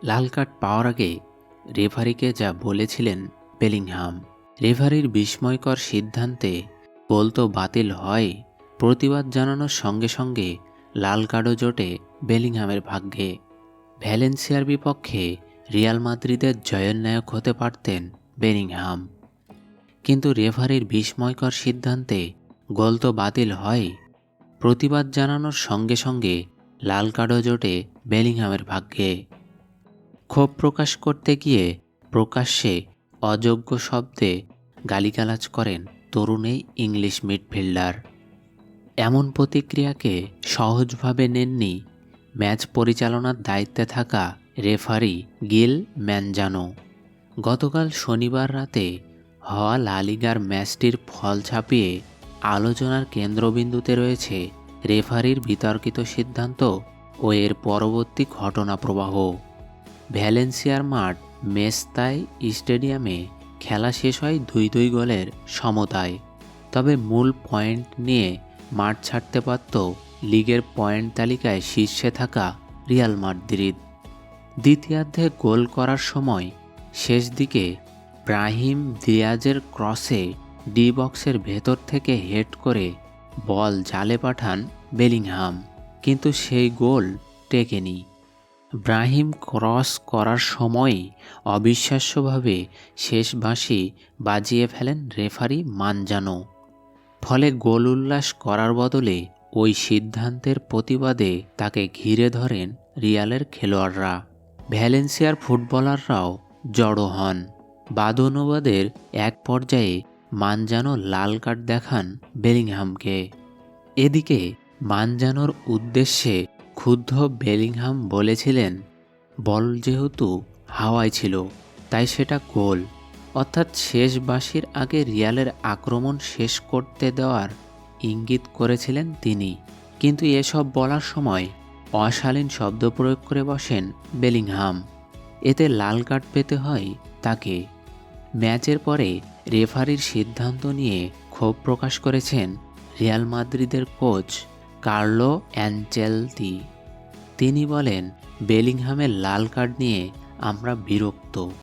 লাল card পাওয়ার আগে রেফারিকে যা বলেছিলেন বেলিংহাম, রেফারির বিস্ময়কর সিদ্ধান্তে গোল তো বাতিল হয়, প্রতিবাদ জানানোর সঙ্গে সঙ্গে লাল কার্ডও জোটে বেলিংহামের ভাগ্যে। ভ্যালেন্সিয়ার বিপক্ষে রিয়াল মাদ্রিদের জয়ের নায়ক হতে পারতেন বেলিংহাম, কিন্তু রেফারির বিস্ময়কর সিদ্ধান্তে গোল তো বাতিল হয়, প্রতিবাদ জানানোর সঙ্গে সঙ্গে লাল কার্ডও জোটে বেলিংহামের ভাগ্যে। ক্ষোভ প্রকাশ করতে গিয়ে প্রকাশ্যে অযোগ্য শব্দে গালিগালাজ করেন তরুণ এই ইংলিশ মিডফিল্ডার। এমন প্রতিক্রিয়াকে সহজভাবে নেননি ম্যাচ পরিচালনার দায়িত্বে থাকা রেফারি গিল ম্যানজানো। গতকাল শনিবার রাতে হওয়া লা লিগার ম্যাচটির ফল ছাপিয়ে আলোচনার কেন্দ্রবিন্দুতে রয়েছে রেফারির বিতর্কিত সিদ্ধান্ত ও এর পরবর্তী ঘটনা প্রবাহ। ভ্যালেন্সিয়ার মাঠ মেস্তাই স্টেডিয়ামে খেলা শেষ হয় 2-2 গোলের সমতায়। তবে মূল পয়েন্ট নিয়ে মাঠ ছাড়তে পারত লিগের পয়েন্ট তালিকায় শীর্ষে থাকা রিয়াল মাদ্রিদ। দ্বিতীয়ার্ধে গোল করার সময় শেষ দিকে ব্রাহিম দিয়াজের ক্রসে ডি বক্সের ভেতর থেকে হেড করে বল জালে পাঠান বেলিংহাম, কিন্তু সেই গোল টেকেনি। ব্রাহিম ক্রস করার সময়ই অবিশ্বাস্যভাবে শেষ বাঁশি বাজিয়ে ফেলেন রেফারি মানজানো। ফলে গোল উল্লাস করার বদলে ওই সিদ্ধান্তের প্রতিবাদে তাকে ঘিরে ধরেন রিয়ালের খেলোয়াড়রা। ভ্যালেন্সিয়ার ফুটবলাররাও জড়ো হন। বাদ অনুবাদের এক পর্যায়ে মানজানো লাল কার্ড দেখান বেলিংহামকে। এদিকে মানজানোর উদ্দেশ্যে ক্ষুব্ধ বেলিংহাম বলেছিলেন, বল যেহেতু হাওয়ায় ছিল তাই সেটা গোল, অর্থাৎ শেষ বাঁশির আগে রিয়ালের আক্রমণ শেষ করতে দেওয়ার ইঙ্গিত করেছিলেন তিনি। কিন্তু এসব বলার সময় অশালীন শব্দ প্রয়োগ করে বসেন বেলিংহাম। এতে লাল কার্ড পেতে হয় তাকে। ম্যাচের পরে রেফারির সিদ্ধান্ত নিয়ে ক্ষোভ প্রকাশ করেছেন রিয়াল মাদ্রিদের কোচ কার্লো অ্যানচেলতি। তিনি বলেন, বেলিংহামের লাল কার্ড নিয়ে আমরা বিরক্ত।